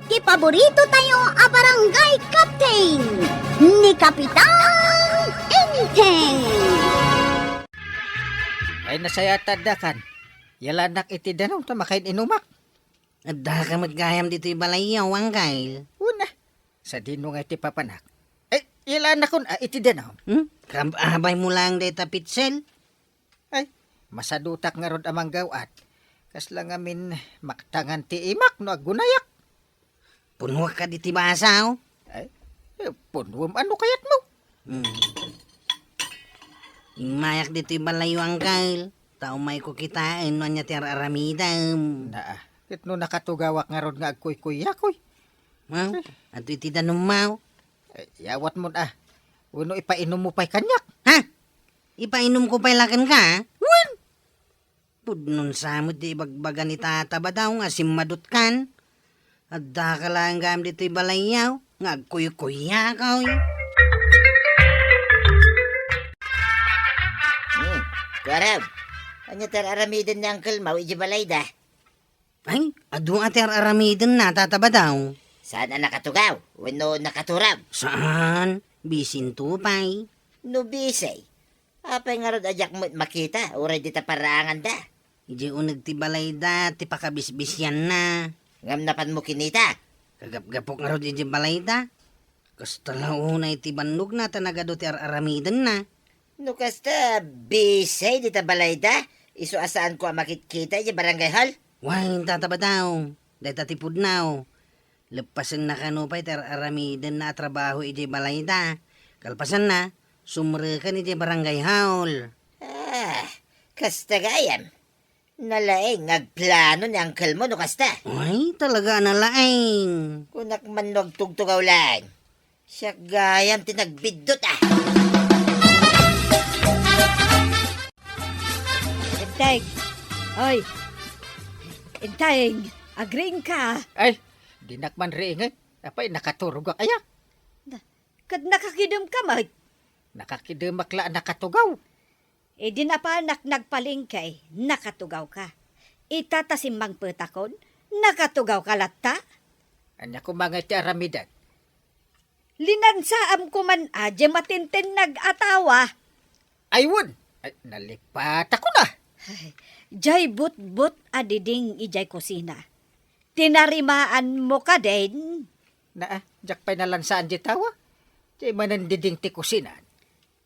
ti paborito tayo a barangay captain ni Kapitan Enteng. Ay nasaya tadakan. Yalanak iti danong tamakain inumak. Adda ka maggayam dito'y balayaw, Angkyle. Una, sa dinong iti papanak. Ay, yalanak kun iti danong. Kababay mo lang deta pitsel. Ay, masadutak nga rod amang gawat. Kas lang amin maktangan ti imak no agunayak. Puno ka diti basaw. Ay, punwam ano kayat mo? Imayak dito'y balayaw, Angkyle. Tao may kukitain, wanya ti aramidam. Naa, kit no nakatugawak nga rod nga agkuy-kuyakoy. Wow, ato iti danumaw. Ay, yawat mo na. Uno ipainom mo pa'y kanyak. Ha? Ipainom ko pa'y lakan ka? Wen! Pudnon samot di ibagbagan ni tataba daw nga simadot kan. Adda ka lang gam dito'y balayaw. Nga agkuy-kuya ka, oy. Kuarab, ano aramidin ni Uncle Mau, iji balay da? Ay, adu ati aramidin na tataba daw. Saan ang nakatugaw? Wano nakaturab? Saan? Bisin tupay. No bisay. Apay nga rod ajak mo makita, uray di parangan da. Iji unag ti balay da, ti pakabisbisyan na. Ngam napan mo kinita. Kagap-gapok nga rod iji balay da. Kasta launay ti bandog na tanagado ti aramidin na. No kasta, bisay di balay da. Iso asaan ko ang makikita, iji barangay hall? Why, tataba daw. Dahil tatipod na. Lepasan na kanupay ti aramidin na trabaho iji balay da. Kalpasan na, sumrekan iji barangay hall. Kasta gayam. Nalaeng, ngagplano ni Uncle mo, no kasta. Ay, talaga nalaing. Kunak man nagtugtugaw lang. Siya gayam tinagbidot Inteng! Oy! Inteng! Agring ka! Ay, dinakman riingay. Apay nakaturog kaya. Kad nakakidom ka, Mag. Nakakidemakla nakatugaw. E di na pa nagpalingkay, nakatugaw ka. Itatasimbang petakon, nakatugaw ka latta. Anya ko mga iti aramidan. Linansaam ko man adya matintin nag-atawa. Ayun! Ay, nalipat ako na. Jay but-but adiding ijay kusina. Tinarimaan mo ka din. Na, jak pa'y nalansaan di tawa. Di manandiding ti kusinan.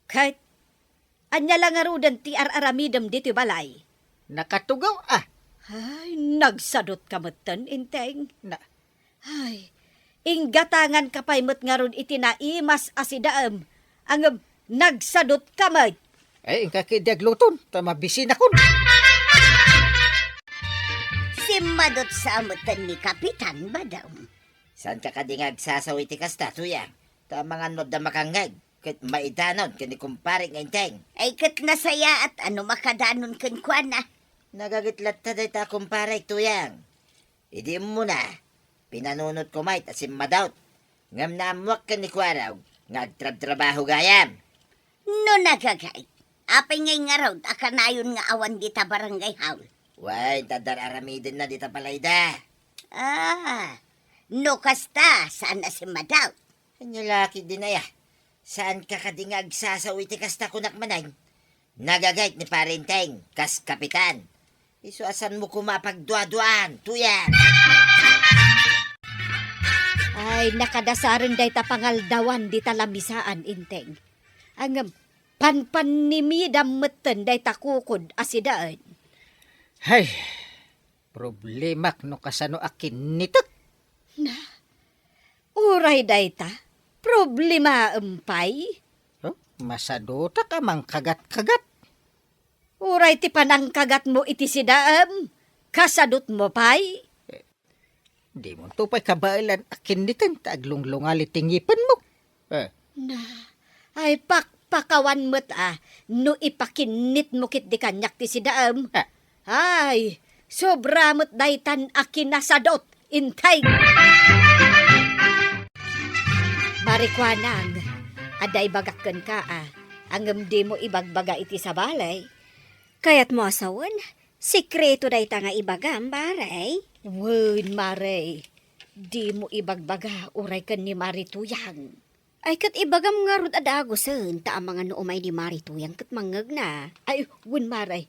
Kahit anya lang arudan ti aramidam dito balay. Nakatugaw Ay, nagsadot ka matan, Inteng. Na, Ay, inggatangan ka pa'y matngarod itinaimas asidaam. Ang nagsadot ka, Mag. ay, ang kakidagluton. Tamabisin ako. Simadot sa amutan ni Kapitan ba daw? Saan ka kadingag sasawi ti kasta, tuyang? Ta mga nod na makangag. Kat maidanon, kani kumpare ng Inteng. Ay kat nasaya at ano makadanon kan kuana. Nagagitlat ta day ta kumpare, tuyang. Idi mo na. Pinanunot ko may tasim madaut. Ngam na amuak ka ni Kwaraw. Ngagtrab-trabaho gayam. No nagagay. Apay ngay nga raw, akanayon nga awan dita barangay haul. Way, tadar aramidin na dita palayda. No kasta, saan na si Madaw? Anyo laki din na ya. Saan ka kadingag sasawi ti kasta kunak manay? Nagagayt ni Parenteng, kas kapitan. Isu asan mo kumapagdua-duan, tuyang. Ay, nakadasarin day ta pangaldawan di talamisaan, Inteng. Ang panpanimidam meten day ta kukod asidaan. Hay, problemak no kasano akin nitot. Uray day ta, problema empay. Oh, masadota ka mang kagat-kagat. Uray ti panangkagat mo iti sidaam, kasadot mo pay. Di mo to pa'y kabailan akin nitin. Taglunglungali tingipan mo. Ay, pakpakawan mo't no ipakinit mo kit di kanyak ti sidaam. Ay, sobra mo't daytan akin nasadot, Intay. Marikwanang, aday bagakkan ka Angam di mo ibagbaga iti sa balay. Kayat mo asawan, sikreto day ta nga ibagam, baray. Wun, Maray. Di mo ibagbaga uray kan ni Marituyang. Ay kat ibagam nga rod adagosen ta ang mga noomay ni Marituyang kat mangag na. Ay, wun maray.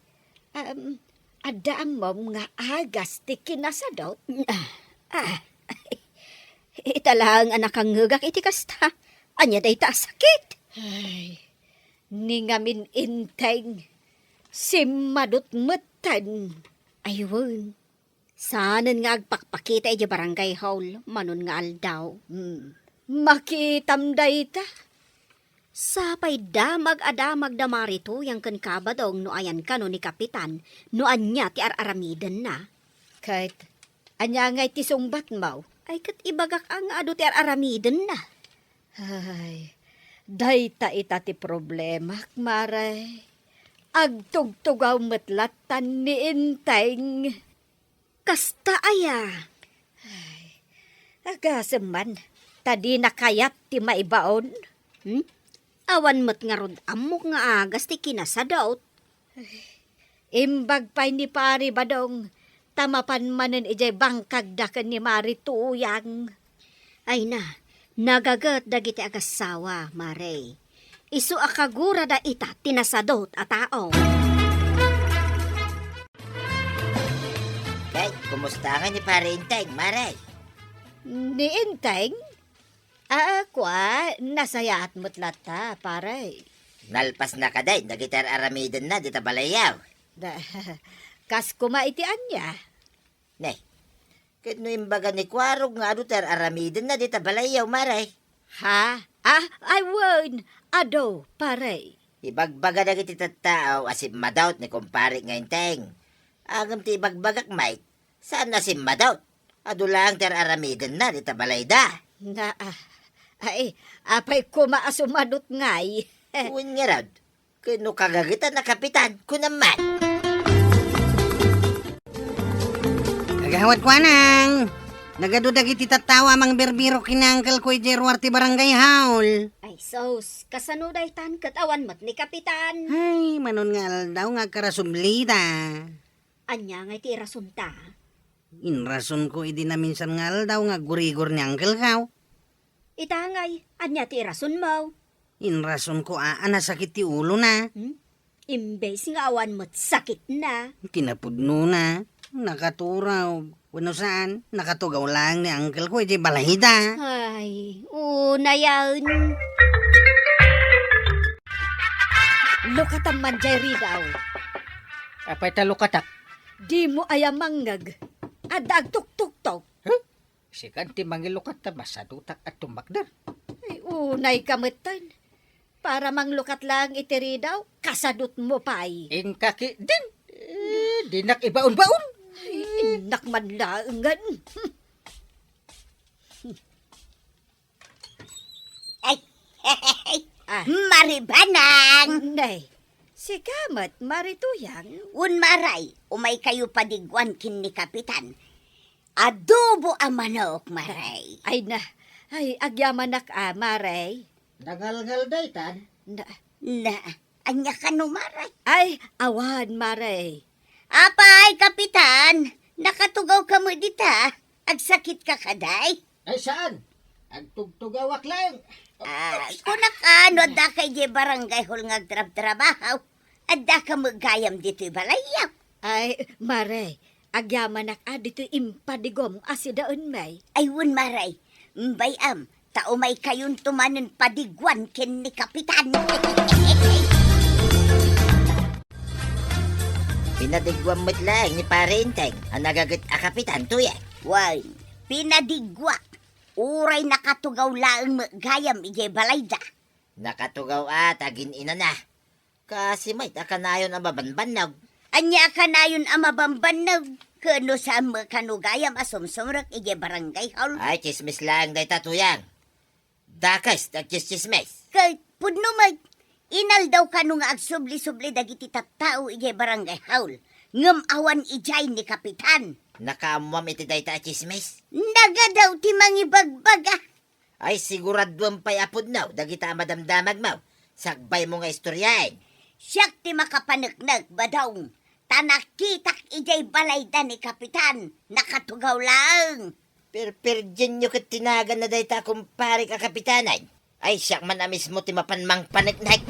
Adaan mo nga agas ti kinasadot. Italang anak kang ngagak iti kasta. Anya day ta sakit. Ay, ni ngamin inteng. Si madot metan. Ayun. Sanan nga agpakpakita iti barangay hall. Manon nga aldaw. Makitamday ta. Sapay damag adamag da Marituyang kan kabadong no ayan ka no ni Kapitan. No anya ti araramiden na. Kahit anya ngay ti sungbat mo. Ay kat ibagak ang ado ti araramiden na. Ay, dayta ita ti problema, maray. Agtugtugaw matlatan ni inteng. Kasta aya. Agasaman, tadi nakayat ti maibaon. Awan met nga rod amok nga agas ti kinasadot. Imbag pa'y ni pari badong, tamapan manen ijay bangkag dakan ni Marituyang. Ay na, nagagat dagiti agasawa, Maray. Isu akagura da ita tinasadot a tao. Kay, kumusta nga ni pare Inteng, maray? Ni inteng? Kwa, nasayaat mo't lata, paray. Nalpas na kaday, nagitar aramidan na, dita balayaw. Kas kumaitian niya. Ne, kahit no imbaga ni Kwarog nga adutar aramidan na, dita balayaw, maray. Ha? I won. Ado, paray. Ibagbaga na kiti tattao asip madawt ni kumpare nga Inteng. Agam ti ibagbagak, Mike. Saan na si madawt? Ado lang tar aramidan na, dita balayda. Apay kumaasumadot ngay. Uwin nga rad, kano kagagitan na kapitan, kunaman. Kagawat ko anang. Nagadudag iti tatawa mang berbiro kinangkal ko ijerwar ti barangay haul. Ay sos, kasanuday tan katawan mat ni Kapitan. Ay, manon nga daw nga karasumlida. Anya nga iti rasunta. Inrason ko idi na minsan nga daw nga gurigor ni angkel kaw. Itangay, anya ti rasun mo. Inrason ko nasakit ti ulo na. Imbes nga awan mo't sakit na. Kinapudno na. Nakaturaw. Wano saan? Nakatugaw lang ni angkel ko iti balahida. Ay, una yan. Lukatan man jay ridaw. Apay talo katak. Di mo ayamanggag. Adag tuk-tuk-tuk. Sikan ti mangilukat ta masadutak at tumakder. Ay, unay kamutan. Para manglukat lang itiri daw, kasadot mo pa'y. Inkaki din. Dinak ibaon-baon. Ay, inak man laangan. Ay, maribanang. Nay, si Kamat Marituyang. Un maray, umay kayo padigwan kin ni Kapitan. Adobo ang manok, maray. Ay agyaman maray. Nagalgal day tan. Na, anya ka no, maray. Ay, awan maray. Apay, Kapitan, nakatugaw ka mo dita. Agsakit ka kaday. Ay saan? Agtugtugawak lang. Kunak ano, da kay di barangay hol nga trabahaw. Adda ka magayam dito'y balayaw. Ay, maray. Agyaman dito impadigom asidaon may. Ayun, maray. Mbayam, tao may kayon tumanon padigwan ken ni Kapitan. Pinadigwam mo't lang ni pare Inteng, ang nagagat a kapitan tuya. Why, pinadigwa. Uray nakatugaw laang magayam ije balayda. Nakatugaw agin ina na. Kasi may takanayon ang babanbanag. Anya ka na yun ang mabambanag. Kano sa kanugayam asumsumrak ije barangay hall. Ay, chismis lang day tatuyang. Dakas, chismis. Kay pudno mag, inal daw ka nung agsubli-subli dagiti tattao ije barangay hall. Ngam awan ijay ni Kapitan. Nakaamwam iti day ta chismis. Naga daw ti mangibagbaga. Ay, siguraduan pa'y apod now, dagita madamdamag mo. Sagbay mo nga istoryain. Siyak ti makapanagnag badaw. Tanakitak ijay balayda ni Kapitan. Nakatugaw lang. Perperjen nyo kat tinagan na dahita kumpare ka kapitanan. Ay, siyak man na mismo timapanmang paniknak.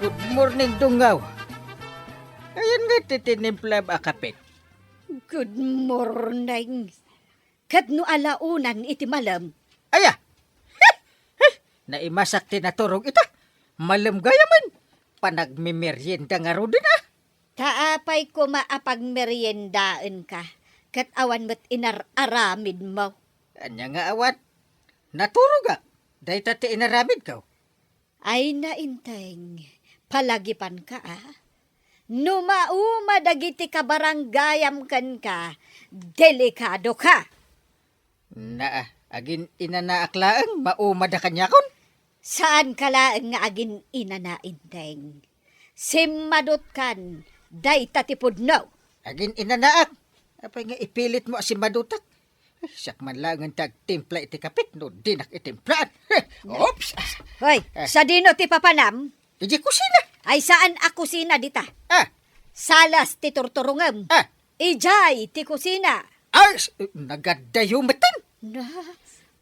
Good morning, Dungaw. Ayan nga titinimpla ba kapit? Good morning. Kat no alaunan iti malam. Aya! Naimasak tinaturog ita. Malam gayaman. Panagmimerienda nga ro din ah. Taapay ko maapag meriendaan ka. Kat awan mo't inararamid mo. Anya nga awan. Naturog ah. Dahil tati inaramid ka. Ay nainteng. Palagipan ka ah. Numauma dagiti ka baranggayam kan ka. Delikado ka. Na agin inanaaklaan maumada kanya kon. Saan ka laang nga agin inanainteng? Simadot kan. Day tatipod no. Agin inanaak. Apay nga ipilit mo si madutak. Siyak man lang ang tagtimpla iti kapit no dinak itimplaan. Oops! Hoy, sa dino ti papanam? Iji kusina. Ay saan a kusina dita? Ah! Salas ti turturungem. Ah! Ijay ti kusina. Ay! Nagadayumatan! Na,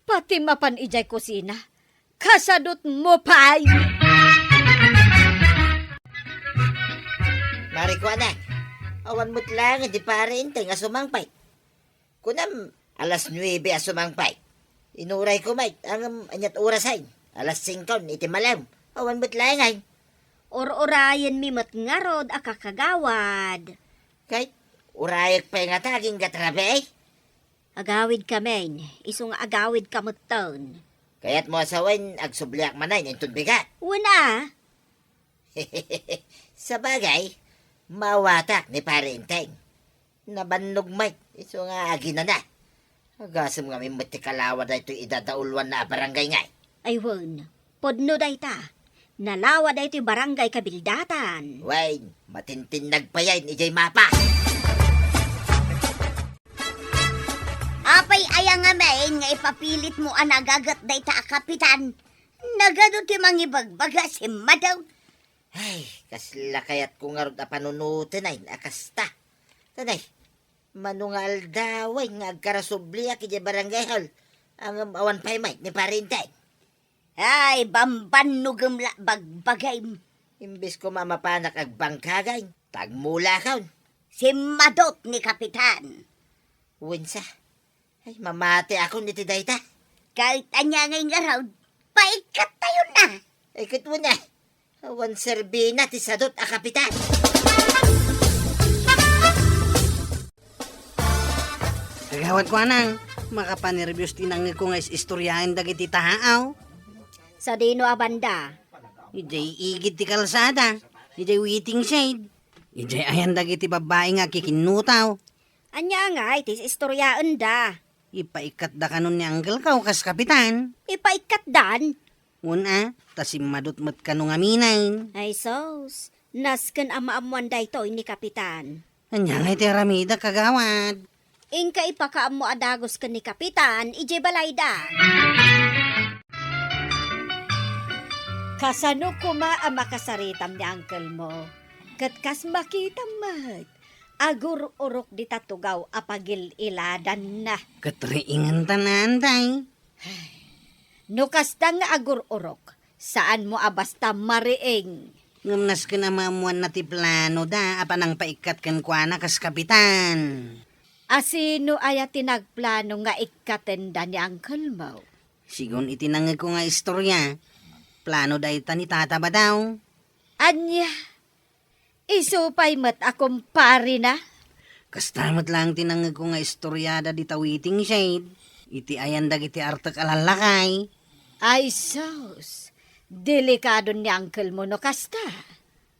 pati mapan ijay kusina. Kasadot mo pay. Mariko anak, awan mo't lang, di pare inteng asumangpay. Kunam, alas 9 asumangpay. Inuray ko, mate, ang anyat orasain. Alas 5 iti malam. Awan mo't lang ay. Or-orayan mi matngarod a kakagawad. Kahit urayak pa nga taging gatrabe eh. Agawid kami, isong agawid kamuton. Kaya't mo asawan, agsubliak manay, nintun bigat. Una, Sa bagay, mawatak ni pare inteng. Nabannog mate, iso nga agina na. Agasam nga may matikalawa da ito idadaulwan na barangay ngay. aywan, podno dayta. Nalawa daytoy barangay kabildatan. Wain, matintin nagpayayin ijay mapa. Apay ayang nga main nga ipapilit mo ang nagagat dayta a kapitan. Nagado ti mangibagbaga si madaw. Ay, kasla kayat ko nga ron na panunutin ay nakasta. Tanay, manungal daway nga agkarasubliak ijay barangay hall. Ang awan pa'y may ni parintay. Ay, bamban nugamla bagbagay. Imbis ko mamapanak ag bangkagay, tagmula kaon. Si madot ni kapitan. Winsa, ay mamati ako niti dayta. Kahit anya ngay nga raw, paikat tayo na. Ay kitwo na, awan serbina ti sadot a kapitan. Kagawad ko anang, makapanervyos tinangin ko nga istoryahin dagiti tahaaw. Sa dino abanda, Ijay igid ti kalsada, ijay waiting shade. Ijay ayan dagiti babae nga kikinutaw. anya nga itis istoryaan da. Ipaikat da kanon ni Uncle Kaw kas kapitan. Ipaikat dan. Una, tasim madut kano nga minain. Ay sos, nasken ama-amuan daytoy ni kapitan. Anya nga iti Ramida kagawad. Ingka ipakaam mo adagos ka ni kapitan, ije balay da. Kasano kuma ang makasaritam ni uncle mo? Katkas makita mat. Agur-urok di tatugaw apagil iladan na. Katriingan tanan tay. No kasta nga agur-urok, saan mo abasta mariing? Ngamnas ka na mamuan na ti plano da, apanang paikat kan kuana kas kapitan. Asino aya tinagplano nga ikatenda ni uncle mo? Sigon itinangag ko nga istorya. Plano dahi ni tata ba daw? Anya, isupay mat akong pari na. Kastamot lang tinangag ko nga istoryada di tawiting shade. Iti ayan dagiti artak alalakay. Ay sos, delikado ni uncle mo no kasta.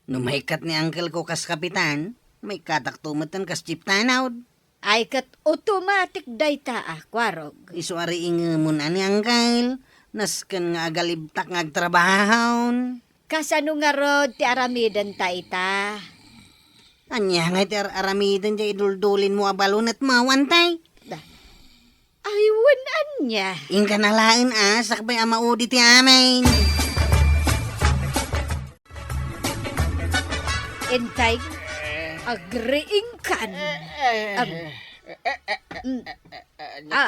No maikat ni uncle ko kas kapitan, may kataktumatan kas chiptanaw. Ay kat automatic dayta kwarog. Iso ari ingamon ani uncle. Nasken nga agalibtak nga agtrabahon. Kasano nga rod ti aramidan ta ita? Anya nga iti aramidan di iduldulin mo abalon at mawantay. Ay, wanan niya. Ingka na lain sakbay amaudi ti amin. Intay, agreeing kan.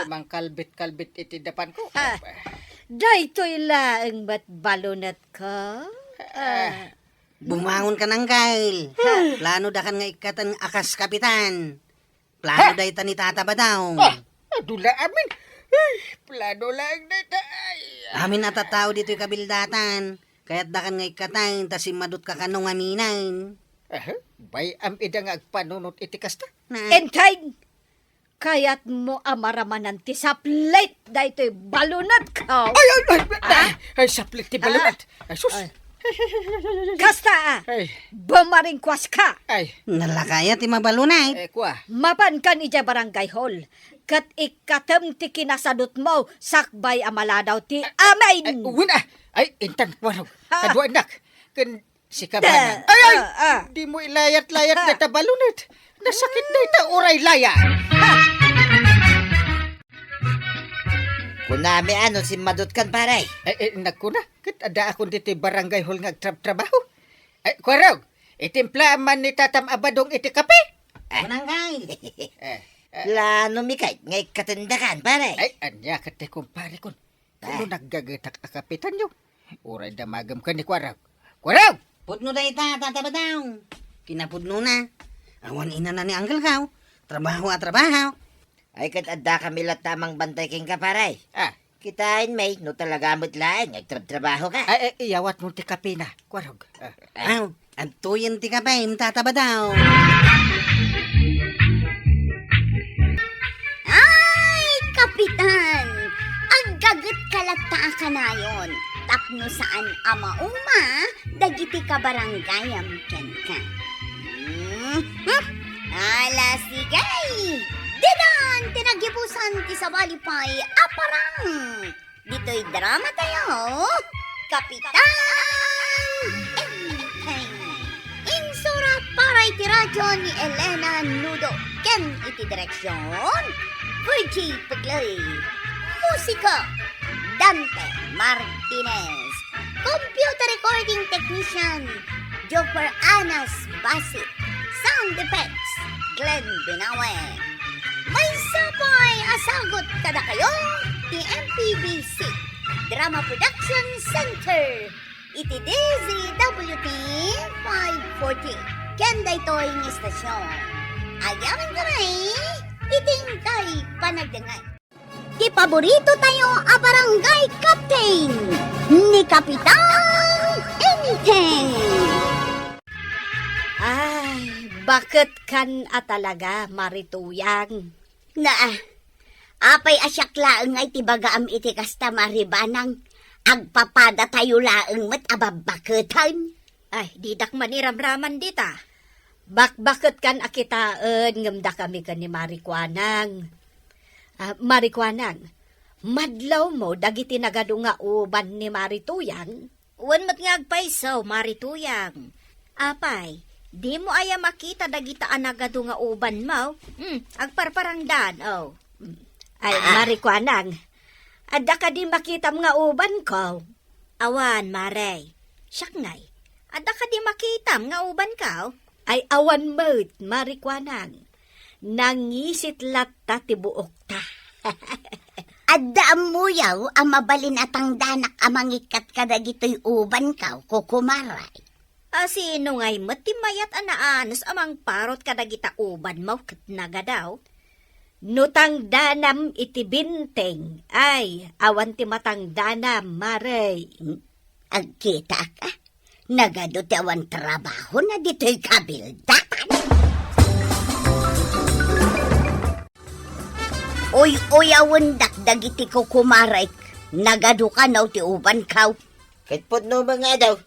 Mang kalbit-kalbit iti dapan ko. Daytoy laeng ba't balunat ka? Bumangon ka nang, Kyle. Plano da kan nga ikatan akas kapitan. Plano da ita ni Tata Badaw. Dula amin. Ay, plano lang na tayo. Amin natatao dito'y kabildatan. Kaya't da kan nga ikatan, tas madut ka kanong aminan. Bay am ida nga agpanunot iti kasta. Entay! Kaya't mo amaramanan ti saplit daytoy balunat ka. Ay, saplit ti balunat. Ay, sus. Kasta bumaringkwas ka. Ay, Nalakaya ti mabalunay. kwa. Mapan kan ija barangay hall. Kat ikatem ti kinasadot mo, sakbay amaladaw ti Ay, amin. win Ay, intan kwanog. Ah. Kadwa anak. Kan si kabanan. Ay, di mo ilayat-layat na tabalunat. Nasakit na ita uray laya. Kunami ano si Madut kan paray. Nagkuna. Kat ada akong dito barangay hall nga trabaho. Ay, kwarog. Itimpla man ni Tatam Abadong iti kape. Kunang, Kyle. Plano mi kay ngay katendakan paray. Ay, anya kate kumpare kon. Kano naggagatak a kapitan nyo? Uray damagam ka ni kwarog. Kwarog! Pudno da ita, Tata Badaw. Kinapudno na. Awan ina na ni Uncle Kaw. Trabaho at trabaho. Ay kat adda kami tamang bantay king ka paray. Kitain may no talaga mo't laeng nagtrabaho ka. Ay, iyawat mo ti kape na. Kwarog. Aw, antuyin ti kapay, Tata Badaw. Ay, kapitan! Aggagat kalata ka na yon. Tapno saan ama-uma, dagiti ka baranggayam ken ka. Ala sigay! Didan, tinagibusan ti sabalipay, aparang! Dito'y drama tayo, Kapitan! Enteng! Insura paray ti radyo ni Elena Nudo, ken iti direksyon, Virgie Puglay. Musika, Dante Martinez. Computer recording technician, Joper Anas Basit. Sound effects, Glenn Binawe. May sapay asagot kada kayo, ti MPBC Drama Production Center. Iti DZWT 540. Kenda ito'y ng istasyon. Ayaman ka rin, itingkay panagdangan. Ti paborito tayo a barangay captain ni Kapitan Enteng. Ay, bakit kan talaga marituyang? Apay asyak laeng ay tibagaam iti kasta maribanang agpapada tayo laeng met ababaketan. Ay, didak maniramraman dita. Bakit kan akitaan ngamda kami kan ni Marikwanang. Marikwanang, madlaw mo dagiti nagadu nga uban ni Marituyang. Wan mat nga agpaisaw, Marituyang. Apay, di mo aya makita dagita anagado nga uban mo. Agparparangdan, oh. Ay, Marikwanang, adda ka di makita nga uban ko. Awan, Maray. Syaknay, adda ka di makita nga uban ka, Ay, awan mo't, Marikwanang. Nangisit latta ti buok ta. Adda amuyaw ang mabalin atang danak amangikat kadagito'y uban ka, kukumaray. Sino ngay matimayat anaanos amang parot kadagita uban mo kat nagadaw? Nutang danam iti binteng, ay awan ti matang danam, Maray. Agkita ka, nagado ti awan trabaho na dito'y kabildatan. Uy, awan dagiti kukumaray, nagado ka na ti uban ka. Kitpod no mga daw.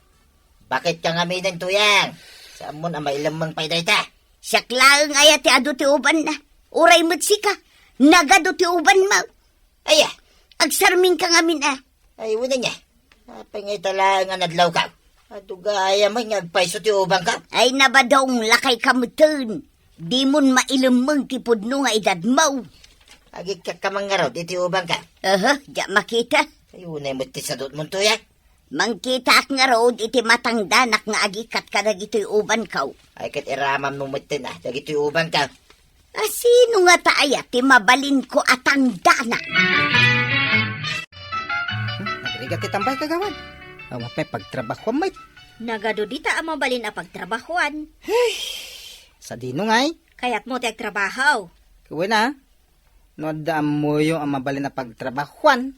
Bakit ka nga may ng tuyang? Saan mo na may lamang payday ta? Siyaklaang aya ti ado ti uban na. Uray mo't sika, nagado ti uban mo. Aya, Agsarming ka ngamin ay wala niya. Apay tala nga nadlaw ka. Adugaya man nga agpaiso ti ubang ka. Ay nabadong lakay kamutun. Di mon mailamang ti pudno nga edad mo. Agik ka kamang nga raw, iti ubang ka. Diya makita. Ay unay mo ti sadot mong tuyang. Mangkita nga road iti matangdanak nga agikat ka dagitoy uban kaw. Ay kat iramam nung matin dagito'y uban ka. Sino nga taaya ti mabalin ko atang danak? Nagrigat itambay kagawan. Ang mapay pagtrabaho mait. Nagado dita ang mabalin a pagtrabahuan. Sa dino ngay. Kaya't mo ti agtrabaho. Kuwi na. No daan mo yung ang mabalin na pagtrabahuan.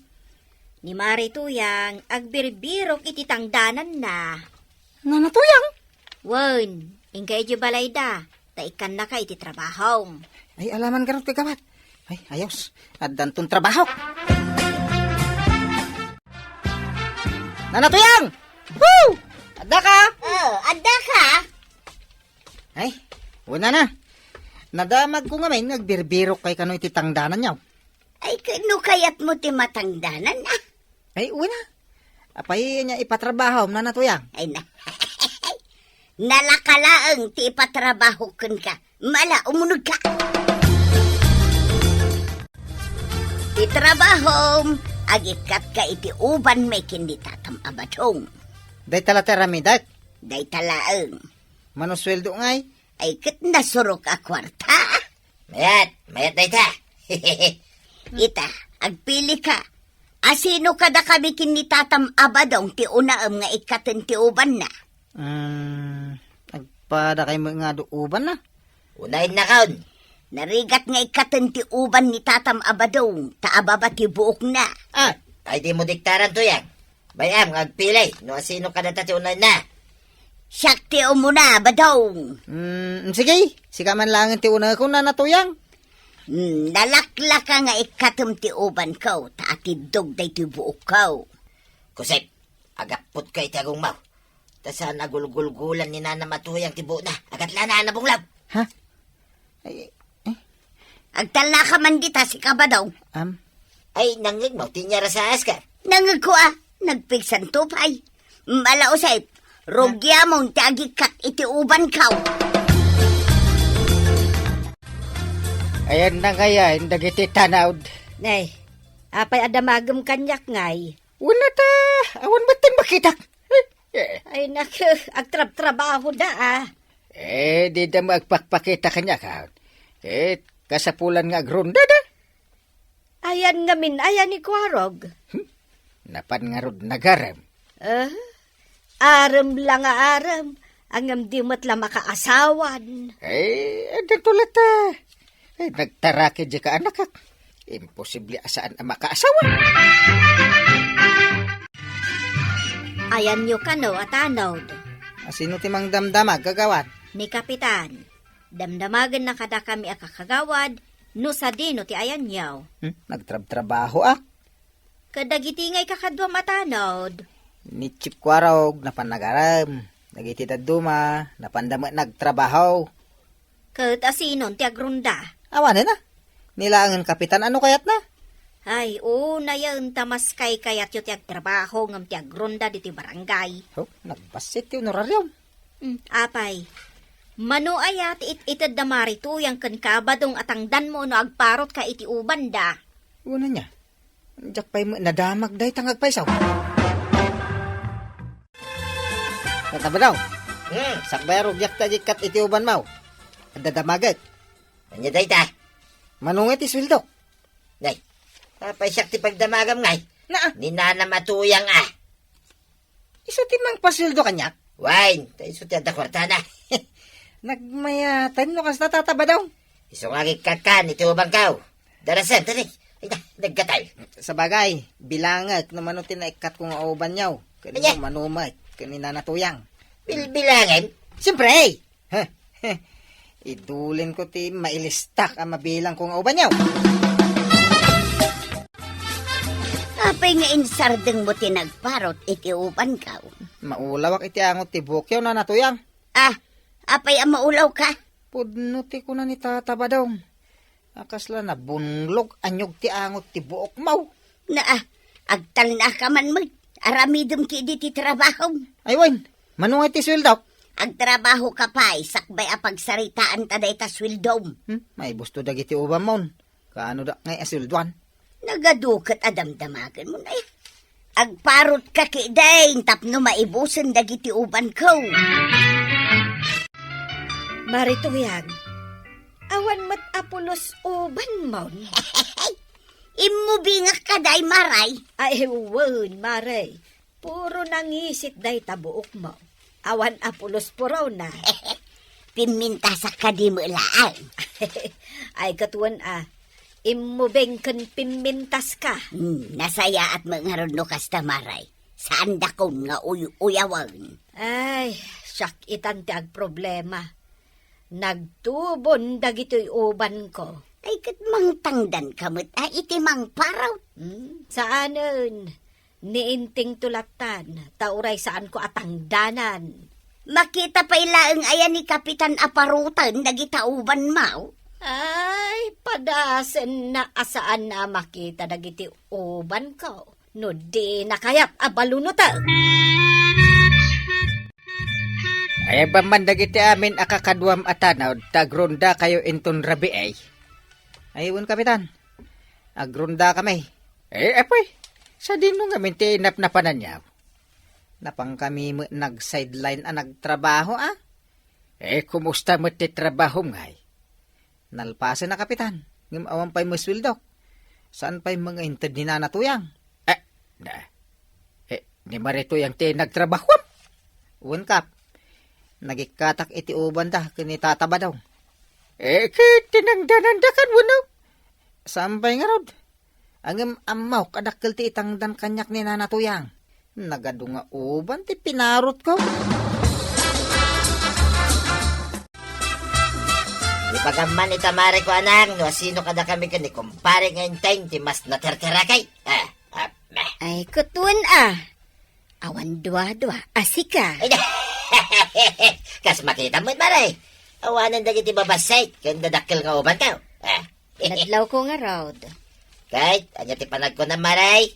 Ni Mari Tuyang, agbirbirok iti tangdanan na. Nga natuyang. Wen, ingkay di balay da. Taikan na ka iti trabaho. Ay, alaman garot kagawat. Ay, ayos. At dantong trabaho. Nanatuyang! Woo! Adda ka! Adda ka? Ay, wala na. Nadamag ko nga may nagbirbirok kay kano iti tangdanan niyaw. Ay, kano kayat mo ti matangdanan na? Ay, wala. Apay niya ipatrabaho, nanatuyang. Ay na. Nalakalaang ti ipatrabaho kun ka. Mala, umunod ka. Ti trabaho, agikat ka iti uban may kindi tatam abadong. Day talaterami, dat. Day talaang. Manusweldo ngay. Ay kat nasurok a kwarta. Mayat na ita. Ita, agpili ka. Asino kada kami kini tatam abadong ti unaam nga ikaten ti uban na. Nagpada kay mga duuban na. Unahin na kaon. Narigat nga ikaten ti uban ni tatam abadong, taababa ti buok na. Ay di mo diktaran to yan. Bayam, agpilay. No sino ka na tati unahin na. Siyak ti umuna, abadong. Sige, sika man lang ti una ko nanatuyang. Nalakla ka nga ikatem ti uban ko, taatidog day ti buok ko. Kusip, agapot ka iti agong mau. Tasan agulgulgulan ni Nana Matuyang ti buo na. Agat lana na bunglab. Ha? Ay, Agtala ka man dita si kabadaw. Ay, nangig mo, tinyara sa askar. Nangag ko nagpiksan tupay. Malausay, rogya mong ti agikat iti uban ko. ayan na kaya, hindi kiti tanawd. Nay, apay adamagam kanyak ngay. Wala ta, awan batin makitak. Ay nak, agtrab-trabaho da Di da magpakpakita kanya ka. Kasapulan nga agronda da. Ayan ngamin, ayan ni Kwarog. Napan nga rod nagaram. Aram lang nga aram. Ang di mo't lang makaasawan. Tulat ta. Nagtaraki di ka anak. Imposible asaan ang makaasawa. Ayan nyo kano at anod. Sino timang damdamag kagawad? Ni Kapitan, damdamagan na kada kami akakagawad, no sa dino ti ayan nyaw. Nagtrabaho Kadagiti ngay kakadwa matanod. Ni Chip Kwarog, napanagaram. Nagititad duma, napandama nagtrabaho. Kat asinon ti agrunda. Awan na. Nilangan kapitan, ano kayat na? Ay, una yan tamas kay kayat yu ti agtrabaho ngam ti agrunda di ti barangay. Nagbasit yung horaryom. Apay, mano ayat itad da marito yang kan kabadong atangdan mo no agparot ka iti uban da. Una niya. Diyak pa'y nadamag dahi tangag paisaw. Kataba daw. Sakbayarog yak tajikat iti uban mau. Dadamagat. Anya day ta. Manungit iswildo. Nay, papay siyak ti pagdamagam ngay. Ni Nana Matuyang Iso timang paswildo kanyak. Wine, tayo suti at kwarta na. Nagmayatan no kas natataba daw. Iso nga kakan, iti ubang kao. Darasan, tali. Ay na, nagkatay. Sa bagay, bilangag naman no tinaikat kong auban niyaw. Kanino manumat, kanina natuyang. Bilbilangin? Siyempre, idulin ko ti mailistak ang mabilang kong auban niyaw. Apay nga insardeng mo tinagparot iti uban ka. Maulawak iti angot ti bukyaw na natuyang. Apay ang maulaw ka? Pudno ti ko na ni tataba daw. Akasla na bunlog anyog ti angot ti buok mau. Agtal na ka man mo. Aramidum ki di ti trabaho. Ay wan, manungay ti sweldo. Agtrabaho ka pa, sakbay apagsaritaan taday ta swildom. May busto dagiti ubam mon. Kaano da ngay asweldoan? Nagadukat adamdamagan mo na Agparot ka kiday, tapno maibusan dagiti uban ko. Marituyang, awan mat apulos uban mo. Imubingak ka day, maray. Ay, wan, Maray. Puro nangisit day tabuok mo. Awan apulos po raw na. Pimintasak ka di mo laan. Ay, katuan imubeng kan pimintas ka. Nasaya at mangarod no kasta, maray. Saan dakon nga uyawan? Ay, siyak itan ti ag problema. Nagtubon dagito'y uban ko. Ay, kat mang tangdan kamot, iti mang paraw. Saanen? Niinting tulatan, tauray saan ko atangdanan. Makita pa ilaang ayan ni Kapitan Aparutan, dagitauban mau. Ay, padasen na asaan na makita dagiti uban ko. No di nakayat abalunuta. Ay ba man dagiti amin akakaduam atanaw, tagronda kayo inton rabi ay. Ayun, Kapitan. Agronda kami. Apoy. Sa din mo nga mintinap na pananyaw. Napang kami nag-sideline nagtrabaho, kumusta mo ti trabaho ngay? Nalpasan na, Kapitan. Ngam awan pa'y muswildok. Saan pa'y mga intad ni nanatuyang? Ni Marituyang ti nagtrabaho. Uwan, Kap. Nagikatak iti uban da, kinitataba daw. Tinangdanan da kan wano. Sampay nga rod. Ang amaw kadakkel ti itangdan kanyak ni nanatuyang. Nagado nga uban ti pinarot ko. Di pagaman ita Marikuanang, no sino kada kami kani kumpare nga inteng ti mas naterterakay. Ay, kutun Awan dua-dua, asika. Kas makita mo't maray. Awanan dagiti babasay, kung dadakkel nga uban ka. Nadlaw ko nga rod. Kahit, anya ti panag ko na maray.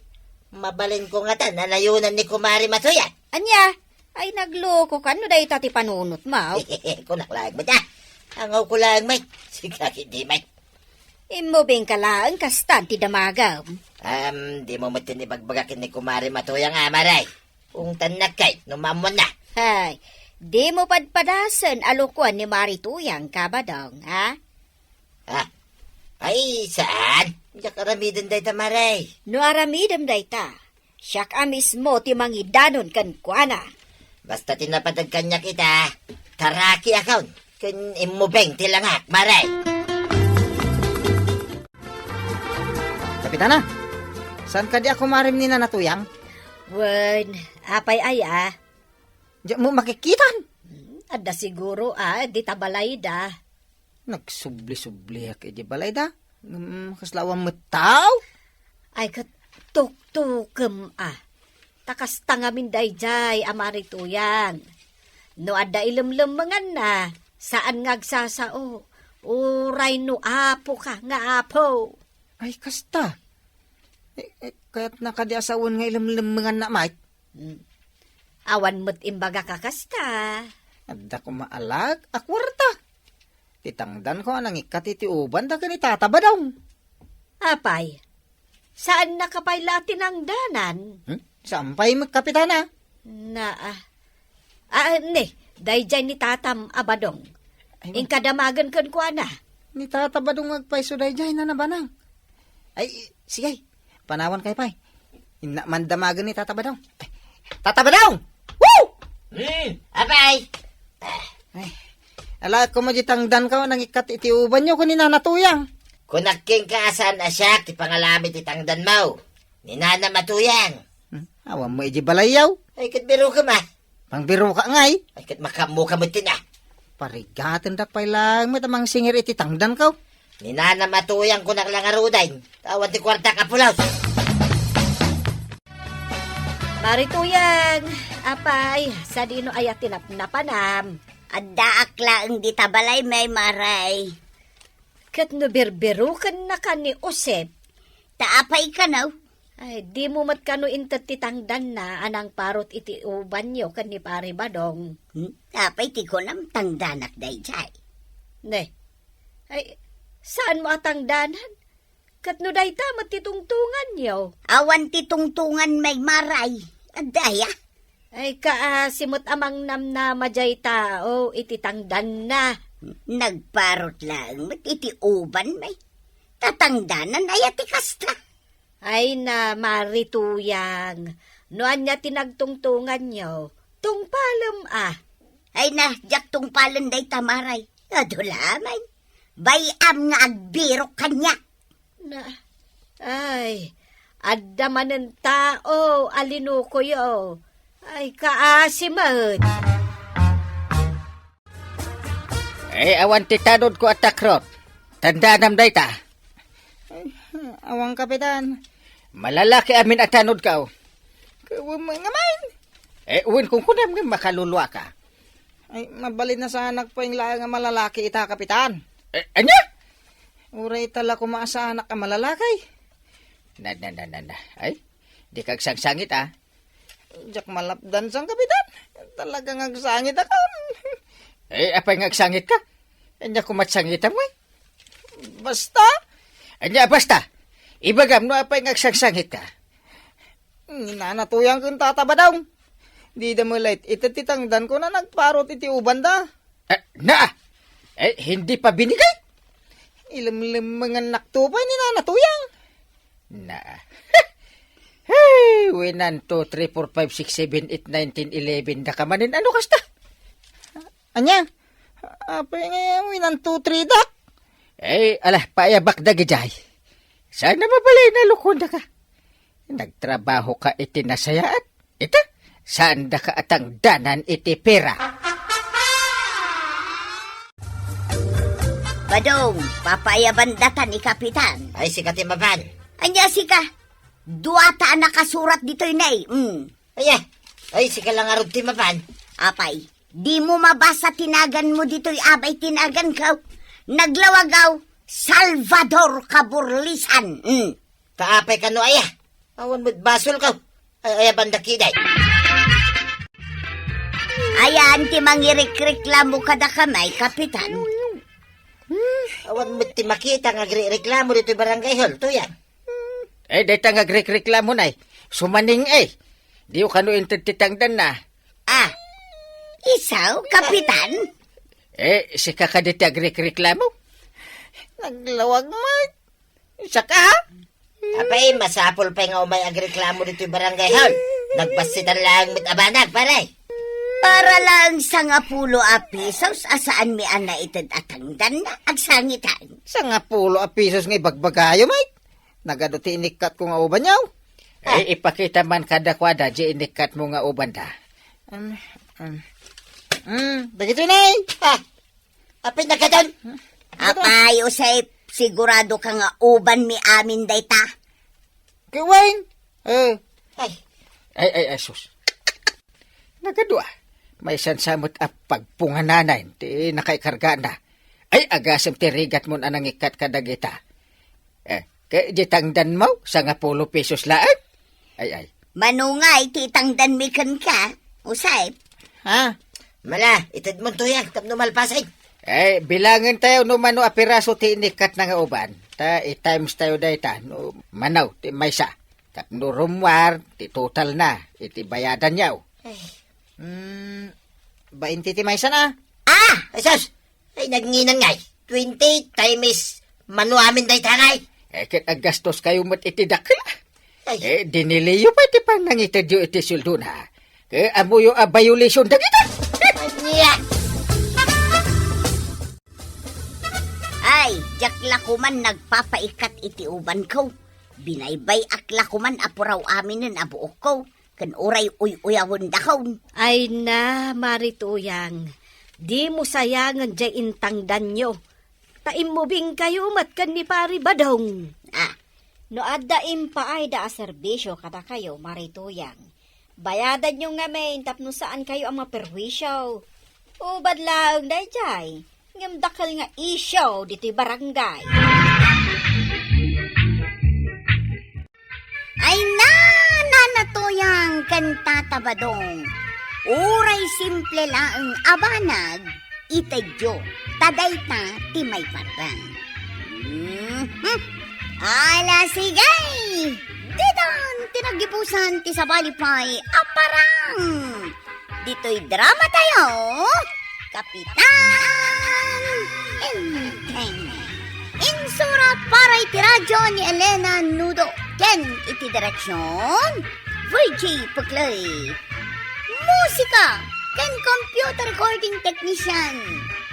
Mabalin ko nga tan, nalayunan ni Kumari Matuyan. Anya, ay nagloko ka, no dahi tati panunot mo. Kunaklaan mo ta. Angaw ko lang, mate. Sige, hindi, mate. Imubing ka lang, kastan ti damagaw. Di mo matinibagbaga ni Kumari Matuyang maray. Kung tanak kay, numamon na. Hay, di mo padpadasan alukuan ni Marituyang kabadong, ha? Ay, saan? Diyak aramidan day tamaray. No aramidam day ta. Siyak mismo ti mangidanon kan kuana. Basta tinapadag kanya kita, taraki account. Kun imubeng tilangak, maray. Kapitana, saan ka di ako marim ni nanatuyang? Wen, apay aya. Diyan mo makikitan. Adda siguro di tabalay da. Nagsubli-subli ak di balay da. Kaslawang mataw. Ay kat tuktukem Takas tangamin dayjay Marituyang. No adda ilemlemengan na. Saan ngagsasao? Uray no apo ka nga apo. Ay, kasta. Kaya't nakadiasawon nga ilam-limangan na, Mike. Awan mo't imbaga kakasta. Adda ko maalag, akwarta. Titangdan ko anang ikatitiuban da ganit tataba daw. Apay, saan nakapayla tinangdanan? Sampay magkapitana. Dayjay ni tatam abadong. Inkadamagan kan kuana. Ni tataba dong agpaiso dayjay na nabanang. Ay, sige. Panawan kay pay. Mandamagan ni tataba daw. Tataba daw! Woo! Apay! Ay, ala ko majitangdan ka nang ikatitiuban nyo kanina natuyang. Kunaking kaasan asyak, ti pangalami ti tangdan mo. Ni Nana Matuyang. Awan mo iji balayaw. Ay, kat biro ka ma. Pangbiro ka ngay. Ay, kat makamu ka mo tina. Parigatin dak pay lang matamang singir iti tangdan ka. Ni Nana Matuyang kunak lang aruday. Tawan ti kwarta ka pulaw. Marituyang, apay, sa dino ay tinapnapanam. Adda akla ang di tabalay may maray. Kat no berberukan na ka ni Osep. Taapay ka na. Ay, di mo mat kano intatitangdan na anang parot iti uban nyo kan ni pare badong. Tapay ti ko nam tangdanak dayjay. Ne, ay, saan mo atangdanan? kat no dayta matitungtungan yo. Awan ti tungtungan may maray. Adaya. Ay simot amang nam na majay tao, ititangdan na. Nagparot lang. Iti uban may. Tatangdanan ay ati kasta. Ay na marituyang, noan niya tinagtungtungan niyo, tungpalam Ay na, jak tungpalan day tamaray. Adulamay. Bayam nga agbiro kanya. Na, ay, addaman ng tao, alinuko yo. Ay, kaasimat. Awan ti tanod ko at takrot. Tandaan day ta. Awang kapitan. Malalaki amin at tanod ka. Nga main. Uwin kung kunam nga makalulwa ka. Ay, mabalin na sa anak po yung laang nga malalaki ita, kapitan. Anya? Uray tala ko maasa anak ka malalaki. Na. Ay, di kag sangsangit Jak malapdan sang kapitan. Talagang agsangit ako. Apay ngagsangit ka? Anya kumatsangitan mo Basta? Anya, basta. Ibagam no apay ngagsangsangit ka. Nanatuyang kong tataba daw. Di da mo late. Itatitangdan ko na nagparot iti uban da. Hindi pa binigay. Ilam mga naktupa ni nanatuyang. Hey, 1, 2, 3, 4, 5, 6, 7, 8, 19, 11. Nakamanin ano kasta? Anya? Apay ngayon, 1, 2, 3 dak. Alah, paayabak da gijay. Sana mabalay na lukunda ka. Nagtrabaho ka iti nasayaan. Ita, saan da ka atang danan iti pera? Badong, papayabandatan ni Kapitan. Ay, si Katimaban. Anya sika, duwata nakasurat dito'y nay. Ay, si Kalangarod Timaban. Apay, di mo mabasa tinagan mo dito'y abay tinagan ka. Naglawagaw, Salvador Caburlisan. Taapay ka no, awan mo't basol ka. Ay, bandakiday. Ayan, ti mangireklamo kada kamay, Kapitan. Awan mo't ti makita nga reklamo dito barangay hall. To yan. Deta nga reklamo na Sumaning Di ko kano intitangdan na. Isaw, Kapitan? Si kakaditi agreklamo? Naglawag mo. Saka ha? Apay, masapol pa nga umay agreklamo dito barangay hall. Nagbasitan lang mit abanag, paray. Para lang sa nga pulo a pesos, asaan mi ana itad atangdan na agsangitan. Sa nga pulo a pesos nga ibagbagayo, mate. Nagado ti inikat ko nga uban yaw. Ipakita man kada kwada, di inikat mo nga uban da. Dagito na Apay nagkadon. Apay, Usay, sigurado ka nga uban mi amin dayta. Kawain. Ay, Sus. Nagadua. May sansamot at pagpungananay. Ti nakaikarga na. Ay, agasam ti rigat mo anang ikat kadagita. Kaya ditangdan mo sa nga 10 pesos laan. Ay. Manungay, titangdan mi kan ka. Usay. Ha? Mala, itad mo to yan. Tapno malpasay. Bilangan tayo no mano a piraso ti inikat na nga uban. I-times tayo dayta. No, manaw, ti maysa. Tapno rumwar, ti total na. Iti bayadan yaw. 20 ti maysa na. Ay, sus. Ay, nagnginang ngay. 20 times manuamin day tanay. Kit agastos kayo mat iti dakla. Ay, Diniliyo pa iti pang nangitadyo iti suldo na. Amo yung violation dagita. niya. Ay, jakla ko man nagpapaikat iti uban ko. Binaybay akla ko man apuraw amin ng abuok ko. Kan uray uyawon dakaw. Ay na, marituyang. Di mo sayangan dya intangdan nyo. Taimubing kayo matkan ni pari badong. No adda impa ay da serbisyo kada kayo, marituyang. Bayadan nyo nga main tapno saan kayo ang maperwisyo. Ubad lang day jay. Ngamdakal nga isyo dito'y barangay. Ay na, nanatuyang kantatabadong. Uray simple laang abanag, itadyo, taday ta timay parang. Ala sigay! Ditan tinagipusan ti sabalipay aparang! Dito'y drama tayo! Kapitan Enteng! Insura para iti radyo ni Elena Nudo ken iti direksyon Virgie Puklay. Musika ken computer recording technician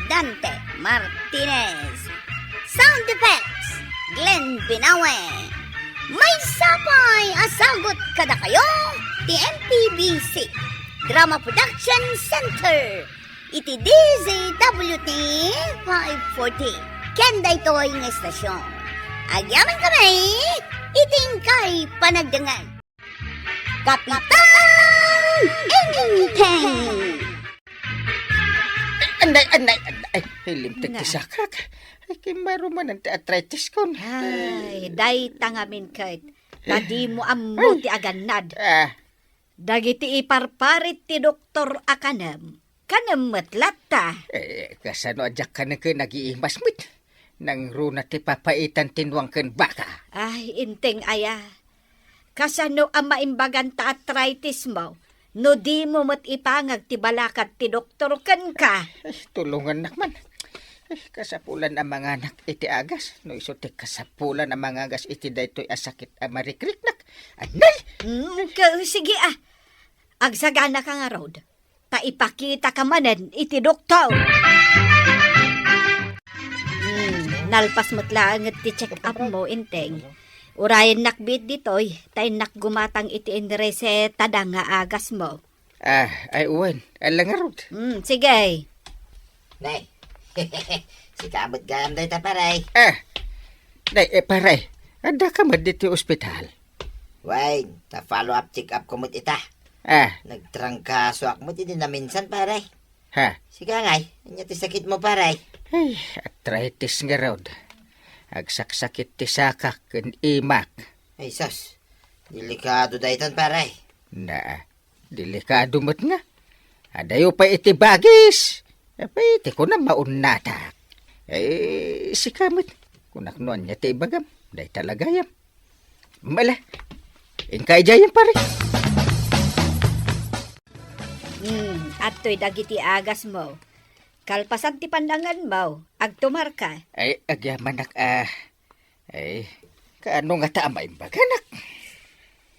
Dante Martinez. Sound effects Glenn Binawe. May sapay asagot kada kayo ti MPBC Drama Production Center iti DZWT 540 Kenda ito'y ng estasyon. Agyaman kami, iting kay panagdangan. Kapitan Enteng! Anday. Hilimtik ti sakak. Ay, kimaro man ang arthritis ko. Ay, day tangamin kahit. Tadi mo ammo ti aganad. Dagiti iparparit ti Doktor Akanam. Kanam matlata. Kasano adyak ka na ka nag-iimas mit. Nang runa ti papaitan tinwang ken baka. Ay, inteng aya. Kasano ang maimbagan ta arthritis mo? No di mo mat ipangag ti balakat ti doktor kan ka. Ay, tulungan nakman. Ay, kasapulan ang mga anak iti agas. No iso ti kasapulan ang mga agas iti daytoy asakit ang marikrik nak. Anay! Sige agsagana ka nga rod. Ta ipakita ka manen iti doktor. Nalpas mo't lang ti check up mo, inteng. Urayan nakbit ditoy, tay nakgumatang iti reseta da nga agas mo. Ay uwan, alang nga rod. Sige. Nay, si kamot gayam day ta paray. Nay, paray, ada ka man dito ospital. Wine, ta follow up check up kumot ita. Nagtrangkaso ak mo din na minsan paray. Sige ngay, anya ti sakit mo paray. Ay, arthritis nga rod. Agsaksakit ti sakak ken imak. Ay sos, delikado daytan paray. Delikado mo't nga. Adayo pa iti bagis. Apay, iti ko na maunatak. Si kamot. Kunaknuan niya ti ibagam. Day talagayam. Mala, ingkay jayam pare. Ato'y dagiti agas mo. Kalpasan ti pandangan mo. Agtumar ka. Ay, agyaman ay, kaano nga ta maimbaganak?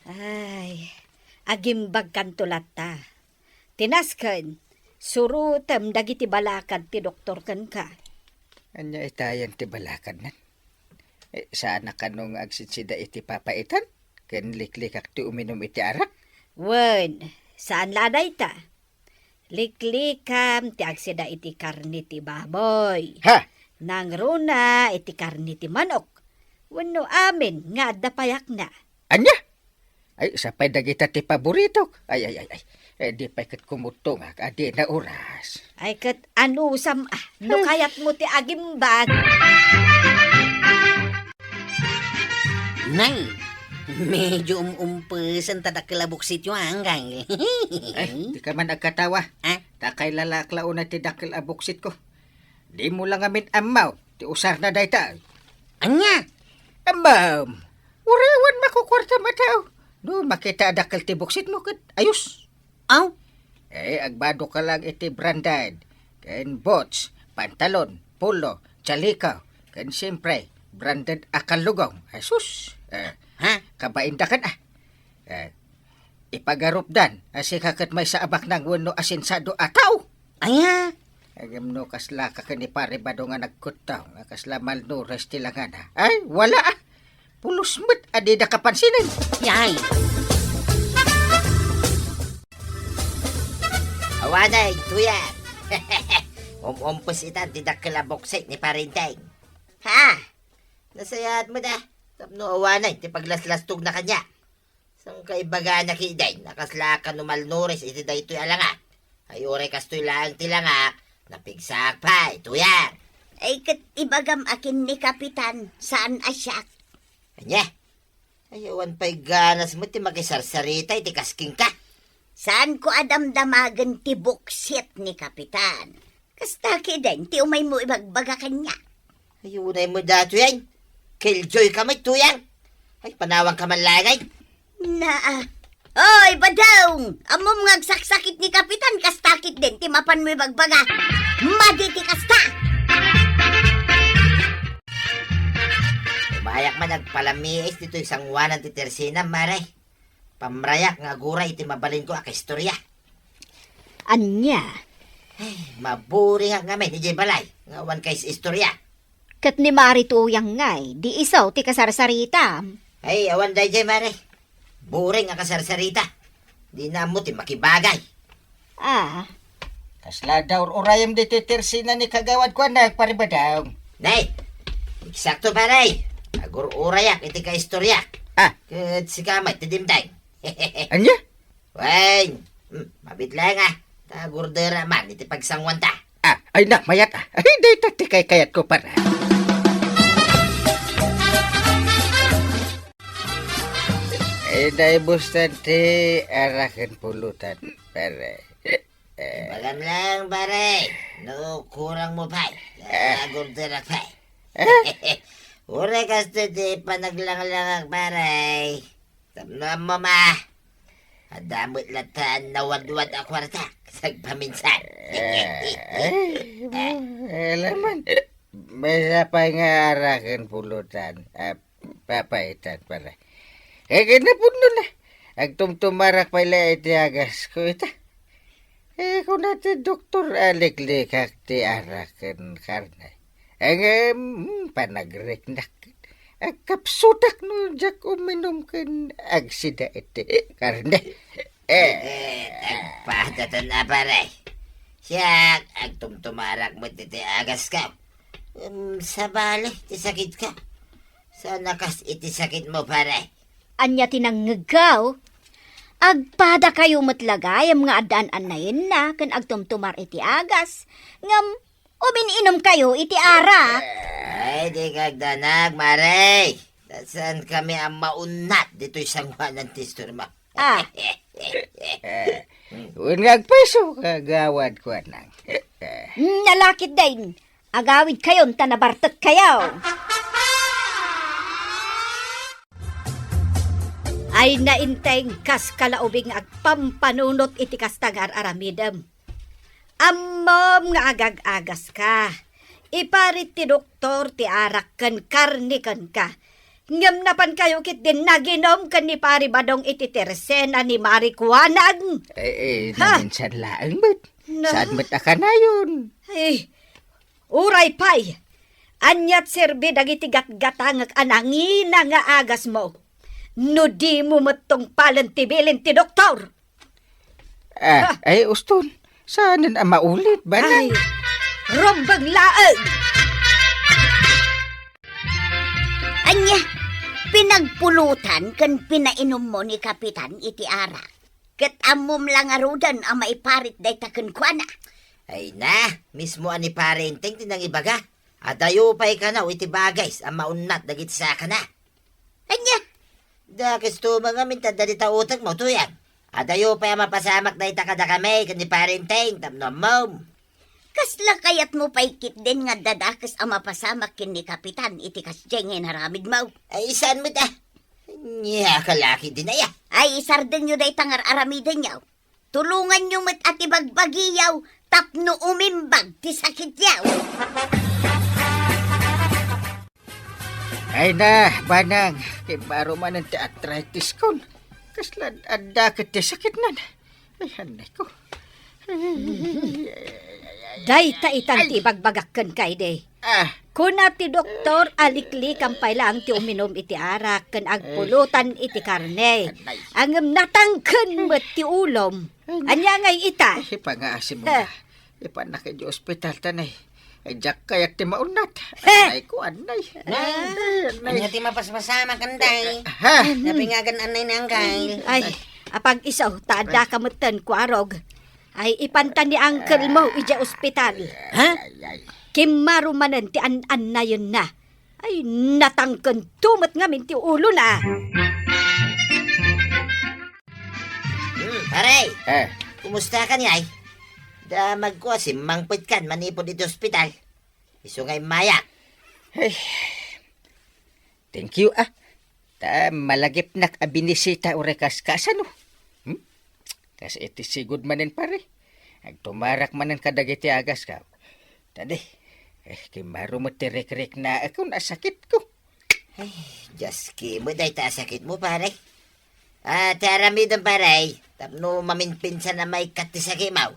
Ay, agimbag kan tulat ta. Tinaskan, surutem dagiti balakad ti doktor kan ka. Anya itayan ti balakad nan. Sana kanong agsitsida iti papaitan? Ken liklikak ti uminom iti arak? Wen, saan laday ta? Liklikam ti agsida iti karni ti baboy. Nang runa iti karni ti manok. Wenno amin nga adda payak na. Anya? Ay, sapay dagita ti paborito. Ay. Di pa'y kat kumutong adi na oras. Ay kat anusam no kayat mo ti agimbag. Nay, medyo umumpusan tadakilabok sityo hanggang. Ay, di ka man nagkatawa. Takay lalaklao na ti dakil abuksit ko. Di mo lang amin amaw. Ti usar na dayta. Anya? Amam, uriwan makukwarta mataw. No, makita dakil ti buksit mo kat ayos. Aw? Agbado ka lang iti branded. Ken bots, pantalon, polo, chalikaw. Ken siyempre, branded akalugong. Asus. Kabainda ka na. Ipagarup dan, asi kakat may sa abak ng wano asinsado ataw. Aya? Agam no kasla ka ni pare bado nga nagkutaw. Kasla malnures tilangan ha. Ay, wala Pulos mo't adi da kapansinin. Yay! Awanay, tuyan. Umumpos itan tidak kilaboksit ni parinteng. Nasayat mo da. Tapno awanay, ti paglaslastog na kanya. Sang kaibaga na kiday, nakasla ka numalnores iti da ito'y alanga. Ay ore kasto'y lang tilanga, napigsak pa, tuyan. Ay kat ibagam akin ni Kapitan, saan asyak? Anya? Ayawan pa'y ganas mo ti makisarsarita iti kasking ka. Saan ko adamdamagan ti buksit ni Kapitan? Kasta ki din, ti umay mo ibagbaga kanya. Ayunay mo dato yan. killjoy ka may tuyang. Ay, panawang ka man langay. Oy, badawng! Amom nga saksakit ni Kapitan, kastakit din, timapan mo bagbaga. Maditi kasta! Umayak man nagpalamiis dito isang wanan ti Tersina, maray. Pamrayak nga guray iti mabalin ko ka istorya. Anya, Maburi nga may ni Jay Balay. Nga wan kays istorya. kat ni Mari tuyang ngay, di isaw ti kasarsarita. Ay, awan day Jay, maray. Buring nga kasarsarita. Di na mo ti makibagay. Ah, Kasla daw urayam dito tersina ni kagawad ko na paribadaw. Nay, eksakto maray. Agur urayak iti ka istorya. Ah, Kat si kamay ti dimday. anya? Wen, mabitlang ah. Tagurdera man iti pagsangwan ta. Ah, ay nak mayat ah. Ay, di tati kay kayat ko para. Eh, dahil bustan ti arakan pulutan para. Bagam lang, pare. No, kurang mo pa. Tagurdera pa. Ure kasto ti panaglang-lang, pare. Tamnam mo ma. Adamot latan na wadwad a kwarta. Sagpaminsan. Alaman. Basta pa nga arakan pulutan. Papaitan para. Eh, kinapuno na. Agtumtumarak pala iti agas ko ita. Eh, kung natin doktor aliklikak ti arakan karne. Ang panagreknak. Agkapsutak no jak uminom kan agsida iti karne. Agpahadatan na, pare. Siya, agtumtumarak mo titi agas ka. Sa bali, ti sakit ka. Sa nakas iti sakit mo, pare. anya tinanggagaw. Agpada kayo matlagay, ang mga adaan na yun na, kan agtumtumar iti agas. Ngam, umininom kayo iti ara. Ay, di kagdanag, mare. Saan kami ang maunat dito isang wanan tistor mo? Ah. Kung nagpeso kagawad ko nang. Nalakit din. Agawid kayo, tanabartek kayo. Ay nainteng kas kalaubing agpampanunot iti kastagar aramidem. Ammom nga agag-agas ka. Iparit ti doktor ti arak kan karnikan ka. Ngam napan kayo kit din naginom kan ni pari badong iti tersena ni Marikuanag. Naminsan lang ba't? Na. Saan ba't aka na yun? Ay, uray pay. Anyat serbi dagiti gatgatang anangina nga agas mo. No di mo matong palantibilin ti doktor. Ay, uston. Saan na maulit ba na? Ay, rombag laag. Anya, pinagpulutan kan pinainom mo ni Kapitan iti ara. Ket amom lang arudan ang maiparit day taken kuana. Ay na, mismo ani parenting tinang ibaga. Adayo pa'y ka na, iti bagay, ang maunat dagit sa ka na. Anya, Dakis to mga minta dalita utak mo, tuyan. Adayo pa'y mapasamak na itakada kami, kani parenting, tamnom mo. kasla kayat mo paikit din nga dadakas ang mapasamak kin ni Kapitan iti kasjengen haramid mo. Ay, saan mo ta? Niya, kalaki din na ya. Ay, isarden nyo day tangar aramiden yaw. Tulungan nyo met at ibagbagiyaw, tapno umimbag ti sakit yaw. Ay na, banang. Kibaro man ang arthritis ko. Kaslan, adakit ti sakit na. Ay, hanay ko. Day ta itan ti bagbagakken kay day. Kuna ti doktor aliklik ang pailang ti uminom iti arak ken agpulutan iti karne. Ang natangken met ti ulom. Anya ngay ita. Ipangaasim mo na. Ipanak di ospital tanay. Jak kayak ti maunat. Eh! Anay ko, anay. Anya ti mapaspasama kanday. Ha? Napingagan anay na ang kail. Ay, apag isaw, tada kamutan ko arog. Ay, ipantan ni uncle mo, ija ospital. Ha? Kimarumanan ti an-an na yun na. Ay, natangken tumat ngamin ti ulo na. Pare, Eh, kumusta ka niya ay? Damag ko, simangpit kan, manipod dito ospital. Iso ngay mayak. Thank you Ta malagip nak abinisita orekas kasano. Kas iti sigud manen pare. Agtumarak manen kadagiti agas ka. Tadi, kimaro mo tirik-rik na ako nasakit ko. Diyos ki mo, day ta sakit mo, pare. Taramid ang pare, tapno maminpinsan na may katisaki mo.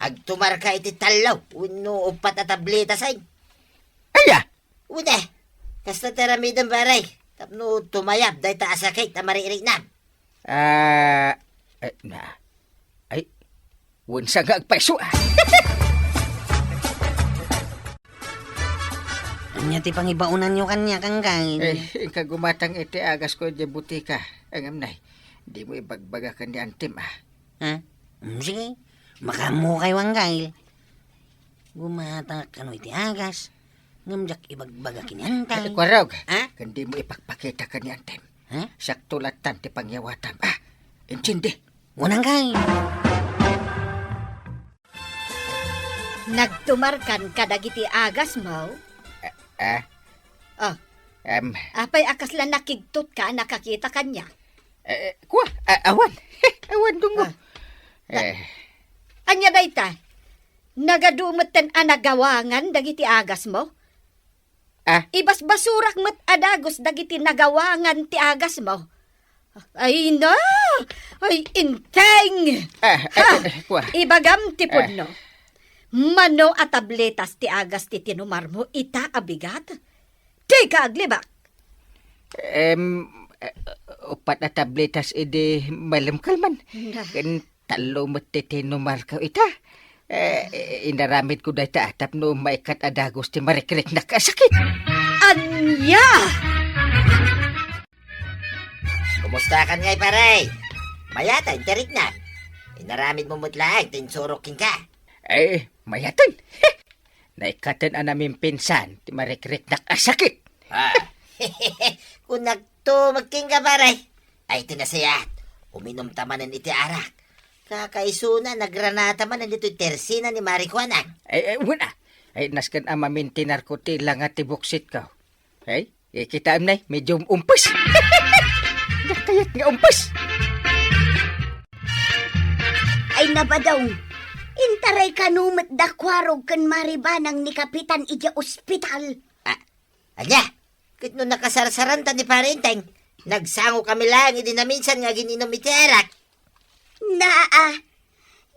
Agtumar ka iti talaw, uno upat at tableta say. Aya! Una, kasta taramid ang pare, tapno tumayab, day ta sakit, tamaririk na. Unsa nga agpaiso Anya ti pangibaunan nyo kanya kang kain. kagumatang iti agas ko di butika. Ang amnay, di mo ibagbaga ka ni Antim Ha? Sige, makamu kayo ang kail. Gumata ka no iti agas. Ngamjak ibagbaga kinyantay. Kwarog, Ha? kandi mo ipagpakita ka ni Antim. Ha? Saktulatan ti pangyawatan. Intindi. Unang kail. Nagtumarkan kadagiti agas mo? Apay akas lang nakigtot ka, nakakita kanya. Kuha, awan. Awan dungo. Anya dayta, nagadumatan nagawangan dagiti agas mo? Ibas basurak met adagos dagiti nagawangan ti agas mo. Ay na! Ay inteng! Kuha. Ibagam ti pudno. Mano at tabletas ti agas ti tinumar mo, ita abigat? Di ka aglibak. Upat na tabletas edi malamkal man. Kan talo mo ti tinumar ka ita. Inaramid ko dahi ta tapno maikat adagos ti marikrik na kasakit. Anya! Kumusta kan ngay pare? Mayata, interik na. Inaramid mo mutlaag, tinsorokin ka. Mayatan. Naikatan namin pinsan ti marikrik na kasakit. Kung nagto magking ka pare, ay tinasayat. Uminom tamanan iti arak. Kakaisuna, nagranata man nito tersina ni Marijuana. Wala. Naskan amamin tinarko ti langat ti buksit ka. Kita am nay, medyo umpos. Nakayat nga umpos. Ay nabadaw. Intaray kanumet dakwarog kan maribanang ni Kapitan ija ospital. Anya, kit no nakasarsaran ta ni parenteng, nagsango kami lang, hindi na minsan nga gininom iti arak.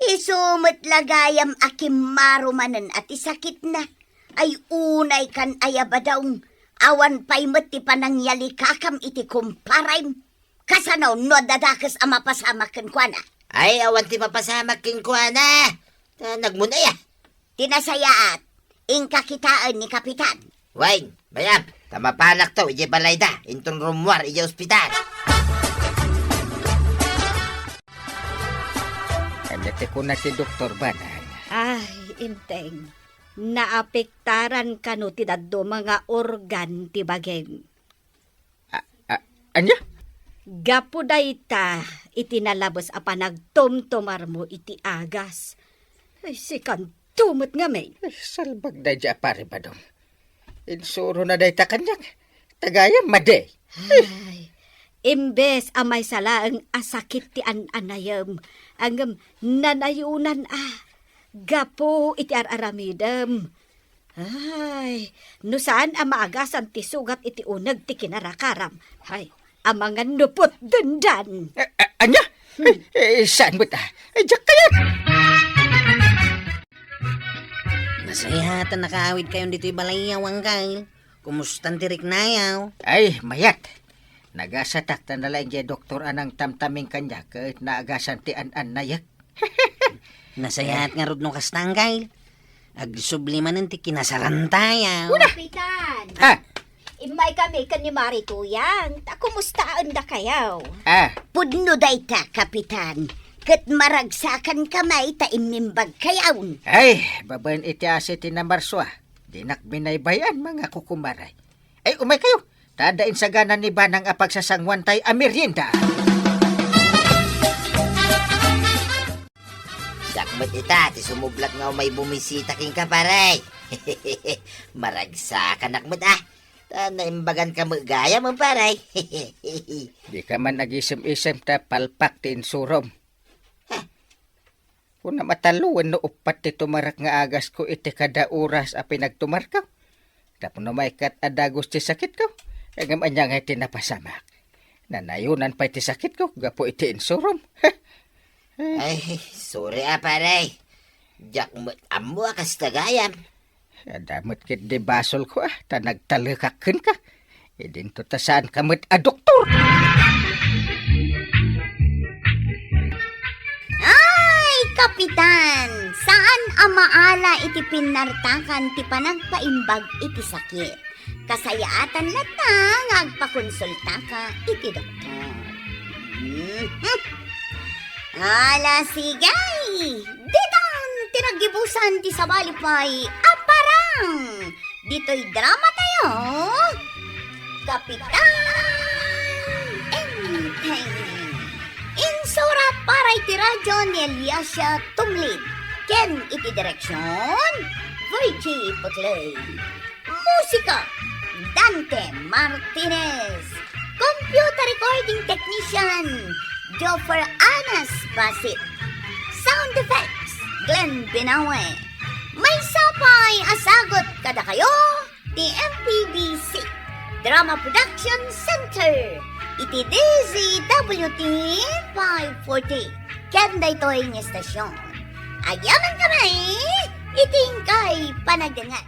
Isumet lagayam akim marumanan at isakit na. Ay unay kan ayabadaw. Awan pa'y mati panangyali kakam iti kumparaym. Kasanaw no dadakas ama pasamak kan kuana. Ay, awan ti mapasamak king kuana. Nagmunay Tinasayaat, ingkakitaan ni Kapitan. Wain, bayam, tamapanak to, ije balay da, intong rumwar, ije ospital. Dati ko na si Dr. Banang. Ay, inteng. Naapektaran ka no ti daddo mga organ ti bageng. Anya? Gapo dayta, itinalabos apa nagtumtumar mo iti agas. Ay, sikan tumot nga may. Salbag na dya pare ba dong? Insuro na dahi ta kanyang. Tagaya made. Ay, imbes amay sala ang asakit ti anayam. Ang nanayunan gapo iti araramidam. Ay, no saan amaagasan ti sugat iti unag ti kinarakaram. Ay, amangan nupot dandan. Anya? Saan mo ta? Diyak kaya? Nasayatan nakaawid kayo dito'y balayaw ang kail. Kumustan tirik nayaw. Ay, mayat. Nagasatak na lang yung doktor anang tamtaming kanya kahit naagasan ti an nayak. Nasayat nga rod no kastang kail. Agsubliman ti kinasarantayaw. Kapitan! Imay kami kan ni Marituyang. Kumustaan da kayaw? Pudno dayta, Kapitan. Kat maragsakan kamay ta imimbag kayawn. Ay, babayan iti asit na marswa. Dinak binaybayan mga kukumaray. Ay, umay kayo. Tadain sa ganan ni Banang apagsasangwan tay amerienda. Dakmat ita, ti sumublat nga may bumisita king kaparay. Maragsa ka nakmat Naimbagan ka mo gaya mo paray. Di ka man nag-isim-isim ta palpak ti insurom. Kung na mataluan no upat ti tumarak nga agas ko iti kada oras a pinagtumar ka. Tapos na may kat adagos ti sakit ko. Agam anya nga iti napasamak. Nanayunan pa iti sakit ko. Gapo iti insurom. Ay, sorry paray. Jak mo amo akas tagayam. Damot kit di basol ko ta nagtalakakin ka. Idinto ta saan kamot a doktor. Ay, Kapitan! Saan amaala iti pinartakan ti panagpaimbag iti sakit? Kasayaatan lata nga agpakonsulta ka iti doktor. Ala sigay! Ditan! Tinagibusan ti sabalipay aparang! Dito'y drama tayo! Kapitan! Enteng! Insura para iti radyo ni Eliasya Tumlid. Ken iti direksyon, Virgie Putlay. Musika, Dante Martinez. Computer recording technician, Joffer Anas Basit. Sound effects, Glenn Binawe. May sapay asagot kada kayo, TMPBC. Drama Production Center. Iti DZWT 540. Kanda ito'y niya stasyon. Ayaman kami, iting kay panagdangat.